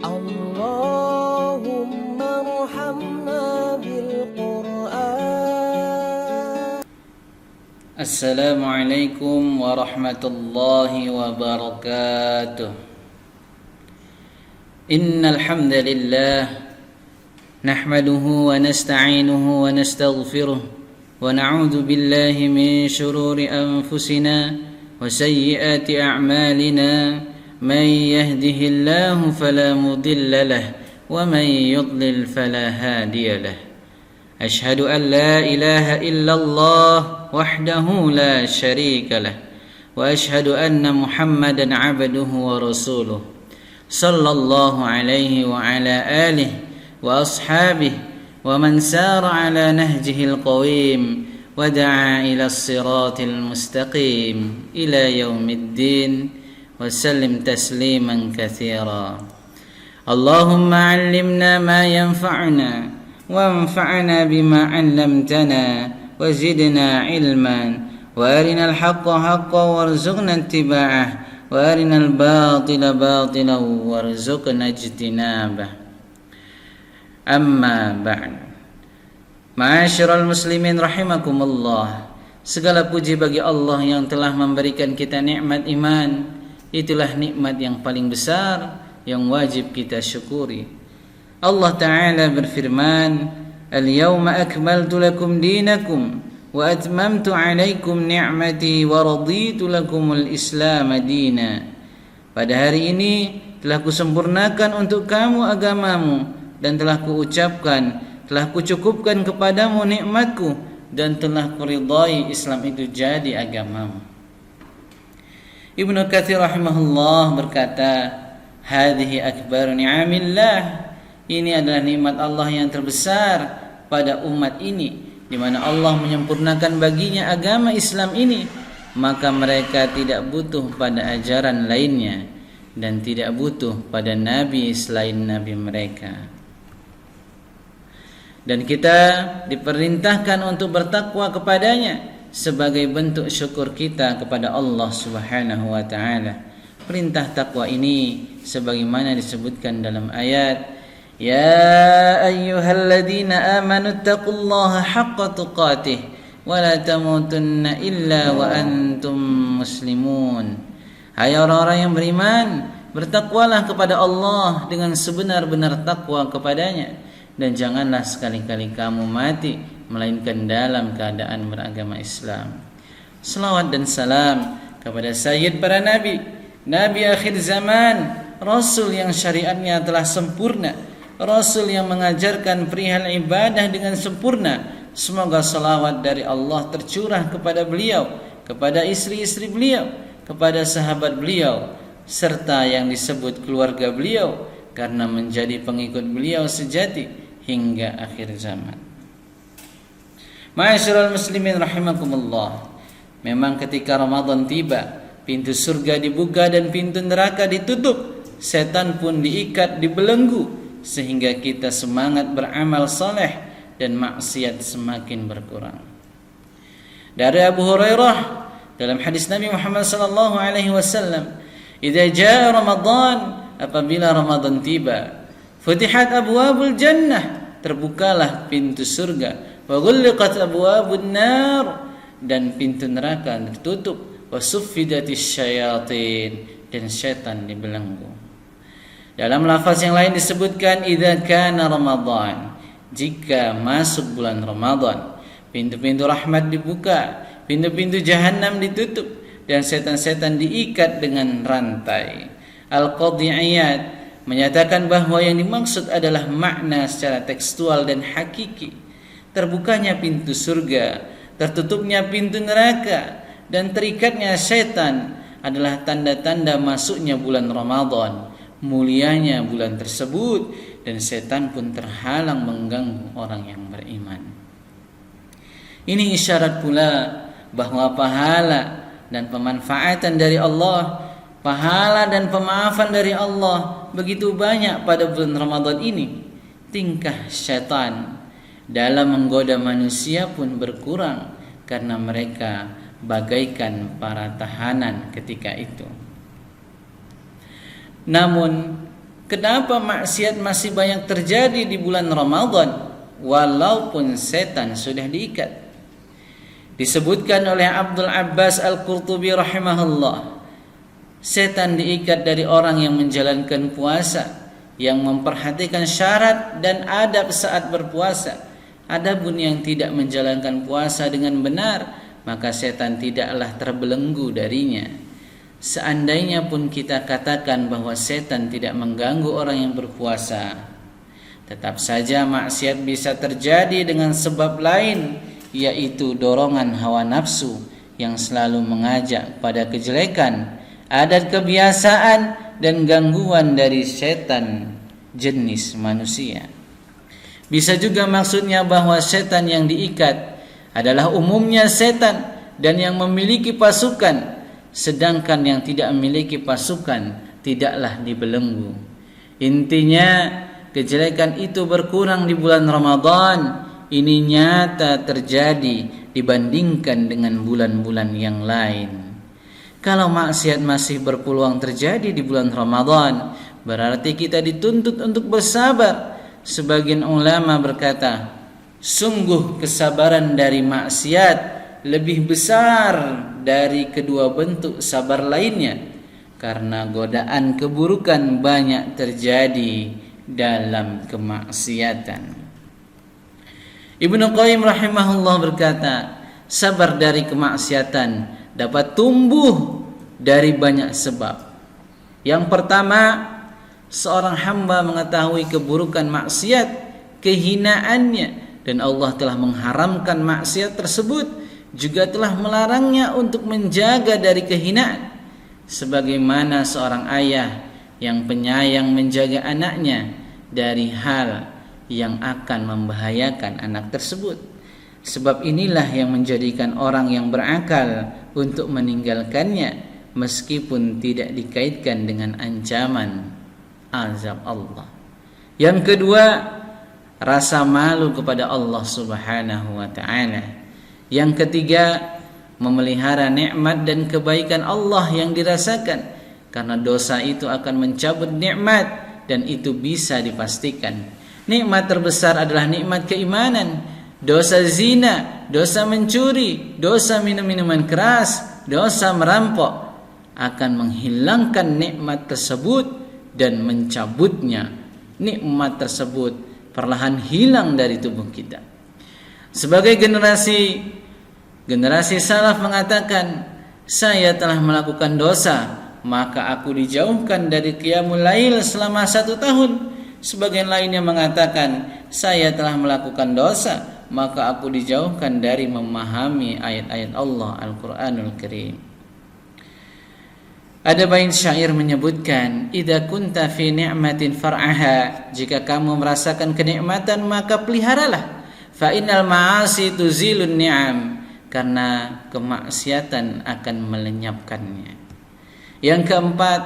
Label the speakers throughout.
Speaker 1: اللهم ارحمنا بالقرآن.
Speaker 2: السلام عليكم ورحمة الله وبركاته. إن الحمد لله نحمده ونستعينه ونستغفره ونعوذ بالله من شرور أنفسنا وسيئات أعمالنا. من يهده الله فلا مضل له ومن يضلل فلا هادي له. أشهد أن لا إله إلا الله وحده لا شريك له وأشهد أن محمدا عبده ورسوله صلى الله عليه وعلى آله وأصحابه ومن سار على نهجه القويم ودعا إلى الصراط المستقيم إلى يوم الدين وسلم تسليما كثيرا. اللهم علمنا ما ينفعنا وانفعنا بما علمتنا وزدنا علما وارنا الحق حقا وارزقنا اتباعه وارنا الباطل باطلا وارزقنا اجتنابه. Amma ba'd. Ma'asyiral muslimin rahimakumullah. Segala puji bagi Allah yang telah memberikan kita nikmat iman. Itulah nikmat yang paling besar yang wajib kita syukuri. Allah Ta'ala berfirman, "Al-yawma akmaltu lakum dinakum wa atmamtu 'alaikum ni'mati wa raditu lakumul Islam dina." Pada hari ini telah kusempurnakan untuk kamu agamamu dan telah kucukupkan kepadamu nikmatku dan telah kuridai Islam itu jadi agamamu. Ibnu Katsir rahimahullah berkata, "Hadhihi akbaru ni'amillah." Ini adalah nikmat Allah yang terbesar pada umat ini, di mana Allah menyempurnakan baginya agama Islam ini, maka mereka tidak butuh pada ajaran lainnya dan tidak butuh pada nabi selain nabi mereka. Dan kita diperintahkan untuk bertakwa kepadanya sebagai bentuk syukur kita kepada Allah Subhanahu wa taala. Perintah takwa ini sebagaimana disebutkan dalam ayat, "Ya ayyuhalladzina amanu taqullaha haqqa tuqatih wa la tamutunna illa wa antum muslimun." Hai orang-orang yang beriman, bertakwalah kepada Allah dengan sebenar-benar takwa kepadanya, dan janganlah sekali-kali kamu mati melainkan dalam keadaan beragama Islam. Selawat dan salam kepada sayyid para nabi, nabi akhir zaman, rasul yang syariatnya telah sempurna, rasul yang mengajarkan perihal ibadah dengan sempurna. Semoga salawat dari Allah tercurah kepada beliau, kepada istri-istri beliau, kepada sahabat beliau, serta yang disebut keluarga beliau, karena menjadi pengikut beliau sejati hingga akhir zaman. Ma'asyiral muslimin rahimakumullah. Memang ketika Ramadan tiba, pintu surga dibuka dan pintu neraka ditutup. Setan pun diikat, dibelenggu, sehingga kita semangat beramal saleh dan maksiat semakin berkurang. Dari Abu Hurairah dalam hadis Nabi Muhammad sallallahu alaihi wasallam, "Idza jaa Ramadan," apabila Ramadan tiba, "futihat abwabul jannah," terbukalah pintu surga, wa ghulliqat abwabun nar, dan pintu neraka ditutup, wa suffidatis syayatin, dan setan dibelenggu. Dalam lafaz yang lain disebutkan, idza kana Ramadan, jika masuk bulan Ramadan, pintu-pintu rahmat dibuka, pintu-pintu jahanam ditutup, dan setan-setan diikat dengan rantai. Al-Qadhi'iyat menyatakan bahwa yang dimaksud adalah makna secara tekstual dan hakiki. Terbukanya pintu surga, tertutupnya pintu neraka, dan terikatnya setan adalah tanda-tanda masuknya bulan Ramadan, mulianya bulan tersebut, dan setan pun terhalang mengganggu orang yang beriman. Ini isyarat pula bahwa pahala dan pemanfaatan dari Allah, pahala dan pemaafan dari Allah begitu banyak pada bulan Ramadan ini. Tingkah setan dalam menggoda manusia pun berkurang karena mereka bagaikan para tahanan ketika itu. Namun Kenapa maksiat masih banyak terjadi di bulan Ramadan walaupun setan sudah diikat? Disebutkan oleh Abdul Abbas Al-Qurtubi rahimahullah, setan diikat dari orang yang menjalankan puasa, yang memperhatikan syarat dan adab saat berpuasa. Adapun yang tidak menjalankan puasa dengan benar, maka setan tidaklah terbelenggu darinya. Seandainya pun kita katakan bahwa setan tidak mengganggu orang yang berpuasa, tetap saja maksiat bisa terjadi dengan sebab lain, yaitu dorongan hawa nafsu yang selalu mengajak pada kejelekan, adat kebiasaan dan gangguan dari setan jenis manusia. Bisa juga maksudnya bahwa setan yang diikat adalah umumnya setan dan yang memiliki pasukan, sedangkan yang tidak memiliki pasukan tidaklah dibelenggu. Intinya, kejelekan itu berkurang di bulan Ramadan. Ini nyata terjadi dibandingkan dengan bulan-bulan yang lain. Kalau maksiat masih berpeluang terjadi di bulan Ramadan, berarti kita dituntut untuk bersabar. Sebagian ulama berkata, sungguh kesabaran dari maksiat lebih besar dari kedua bentuk sabar lainnya, karena godaan keburukan banyak terjadi dalam kemaksiatan. Ibnu Qayyim rahimahullah berkata, sabar dari kemaksiatan dapat tumbuh dari banyak sebab. Yang pertama, seorang hamba mengetahui keburukan maksiat, kehinaannya, dan Allah telah mengharamkan maksiat tersebut, juga telah melarangnya untuk menjaga dari kehinaan. Sebagaimana seorang ayah yang penyayang menjaga anaknya dari hal yang akan membahayakan anak tersebut. Sebab inilah yang menjadikan orang yang berakal untuk meninggalkannya meskipun tidak dikaitkan dengan ancaman azab Allah. Yang kedua, rasa malu kepada Allah Subhanahu wa taala. Yang ketiga, memelihara nikmat dan kebaikan Allah yang dirasakan, karena dosa itu akan mencabut nikmat dan itu bisa dipastikan. Nikmat terbesar adalah nikmat keimanan. Dosa zina, dosa mencuri, dosa minum minuman keras, dosa merampok akan menghilangkan nikmat tersebut dan mencabutnya. Nikmat tersebut perlahan hilang dari tubuh kita. Sebagai generasi salaf mengatakan, saya telah melakukan dosa, maka aku dijauhkan dari qiyamul lail selama 1 tahun. Sebagian lainnya mengatakan, saya telah melakukan dosa, maka aku dijauhkan dari memahami ayat-ayat Allah Al-Quranul Karim. Ada bait syair menyebutkan, idza kunta fi ni'matin far'aha, jika kamu merasakan kenikmatan maka peliharalah. Fa innal ma'asi tuzilun ni'am, karena kemaksiatan akan melenyapkannya. Yang keempat,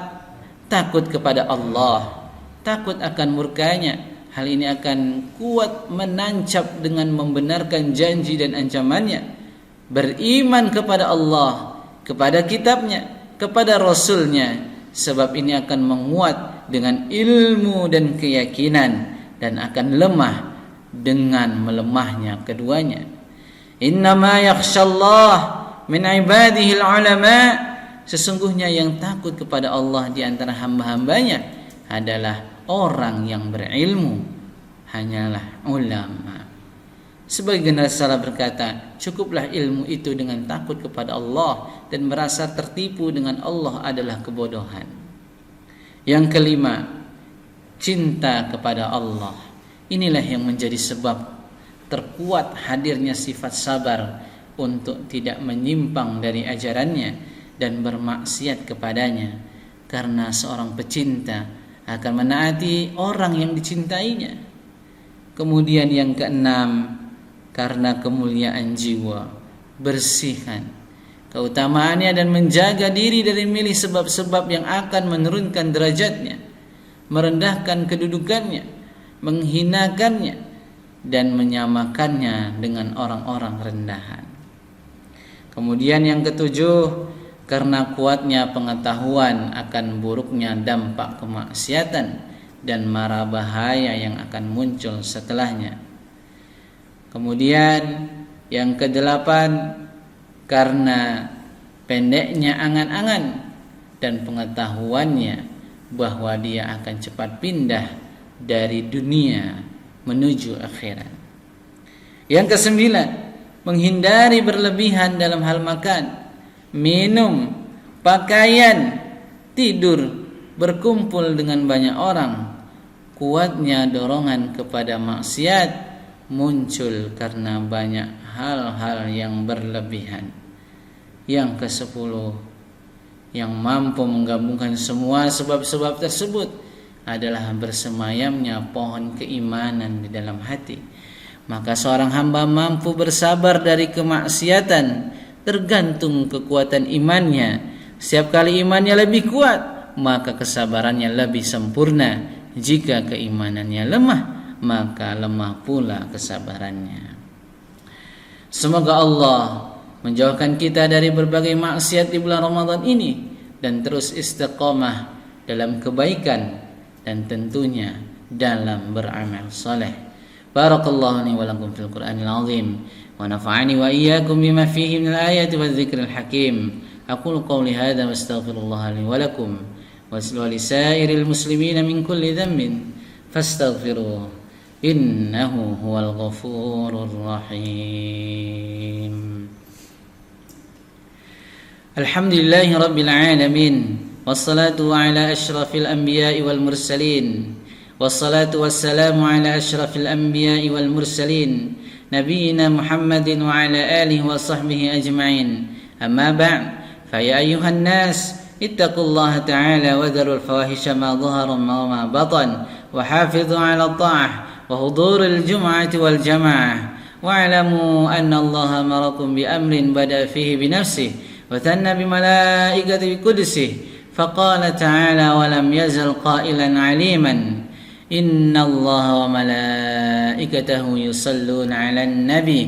Speaker 2: takut kepada Allah, takut akan murkanya. Hal ini akan kuat menancap dengan membenarkan janji dan ancamannya. Beriman kepada Allah, kepada kitabnya, kepada Rasulnya, sebab ini akan menguat dengan ilmu dan keyakinan dan akan lemah dengan melemahnya keduanya. Innama yakhshallah min ibadihi ulama, sesungguhnya yang takut kepada Allah di antara hamba-hambanya adalah orang yang berilmu, hanyalah ulama. Sebagian salaf berkata, cukuplah ilmu itu dengan takut kepada Allah, dan merasa tertipu dengan Allah adalah kebodohan. Yang kelima, cinta kepada Allah. Inilah yang menjadi sebab terkuat hadirnya sifat sabar untuk tidak menyimpang dari ajarannya dan bermaksiat kepadanya, karena seorang pecinta akan menaati orang yang dicintainya. Kemudian yang keenam, karena kemuliaan jiwa, bersihan keutamaannya dan menjaga diri dari milih sebab-sebab yang akan menurunkan derajatnya, merendahkan kedudukannya, menghinakannya, dan menyamakannya dengan orang-orang rendahan. Kemudian yang ketujuh, karena kuatnya pengetahuan akan buruknya dampak kemaksiatan dan mara bahaya yang akan muncul setelahnya. Kemudian yang kedelapan, karena pendeknya angan-angan dan pengetahuannya bahwa dia akan cepat pindah dari dunia menuju akhirat. Yang kesembilan, menghindari berlebihan dalam hal makan, minum, pakaian, tidur, berkumpul dengan banyak orang. Kuatnya dorongan kepada maksiat muncul karena banyak hal-hal yang berlebihan. Yang ke-10, yang mampu menggabungkan semua sebab-sebab tersebut adalah bersemayamnya pohon keimanan di dalam hati. Maka seorang hamba mampu bersabar dari kemaksiatan tergantung kekuatan imannya. Setiap kali imannya lebih kuat, maka kesabarannya lebih sempurna. Jika keimanannya lemah, maka lemah pula kesabarannya. Semoga Allah menjauhkan kita dari berbagai maksiat di bulan Ramadan ini dan terus istiqamah dalam kebaikan dan tentunya dalam beramal saleh. Barakallahu li wa lakum fil Qur'anil azim wa nafa'ani wa iyyakum bima fihi minal ayati wadh-dhikril hakim. Aqulu qawli hadza wa astaghfirullah li wa lakum wa lisairil muslimina min kulli dhanbin fastaghfiruhu innahu huwal ghafurur rahim. Alhamdulillahi rabbil alamin, wassalatu ala asyrafil anbiya'i wal mursalin, wassalatu wassalamu ala asyrafil anbiya'i wal mursalin, nabiyyina Muhammadin wa ala alihi wa sahbihi ajma'in. Amma ba'd, fa ya ayyuhan nas ittaqullaha ta'ala wa dharul fawahisha ma dhahara wa ma batan wa hafidhu ala ta'ah wa huduril jum'ati wal jama'ah wa'lamu anna Allaha amarakum bi amrin bada fihi bi nafsihi وثنى بملائكته بقدسه فقال تعالى ولم يزل قائلا عليما إن الله وملائكته يصلون على النبي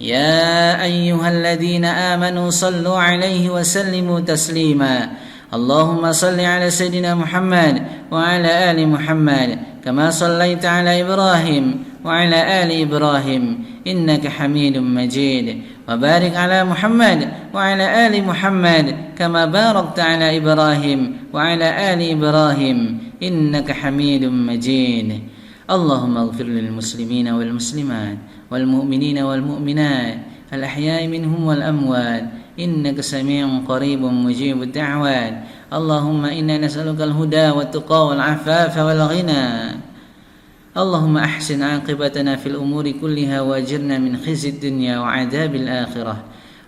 Speaker 2: يا أيها الذين آمنوا صلوا عليه وسلموا تسليما اللهم صل على سيدنا محمد وعلى آل محمد كما صليت على إبراهيم وعلى آل إبراهيم إنك حميد مجيد وبارك على محمد وعلى آل محمد كما باركت على إبراهيم وعلى آل إبراهيم إنك حميد مجيد اللهم اغفر للمسلمين والمسلمات والمؤمنين والمؤمنات الأحياء منهم والأموات إنك سميع قريب مجيب الدعوات اللهم إنا نسألك الهدى والتقى والعفاف والغنى اللهم أحسن عاقبتنا في الأمور كلها وأجرنا من خزي الدنيا وعذاب الآخرة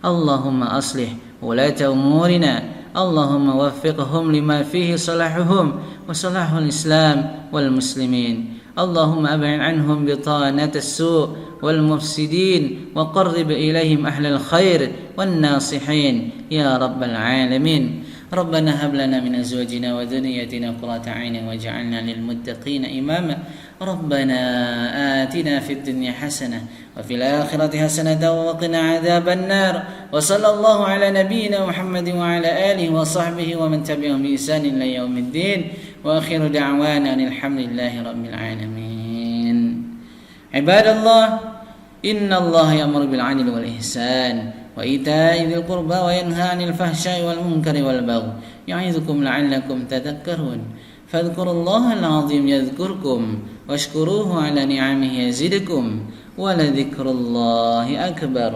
Speaker 2: اللهم أصلح ولاة أمورنا اللهم وفقهم لما فيه صلاحهم وصلاح الإسلام والمسلمين اللهم أبعد عنهم بطانة السوء والمفسدين وقرب إليهم أهل الخير والناصحين يا رب العالمين ربنا هب لنا من أزواجنا وذريتنا قرة عين واجعلنا للمتقين إماما ربنا آتنا في الدنيا حسنة وفي الآخرة حسنة وقنا عذاب النار وصلى الله على نبينا محمد وعلى آله وصحبه ومن تبعهم بإحسان إلى يوم الدين وآخر دعوانا الحمد لله رب العالمين. عباد الله إن الله يأمر بالعدل والإحسان وإيتاء ذي القربى وينهى عن الفحشاء والمنكر والبغي يعظكم لعلكم تذكرون فاذكروا الله العظيم يذكركم واشكروه على نعمه يزدكم ولذكر الله أكبر.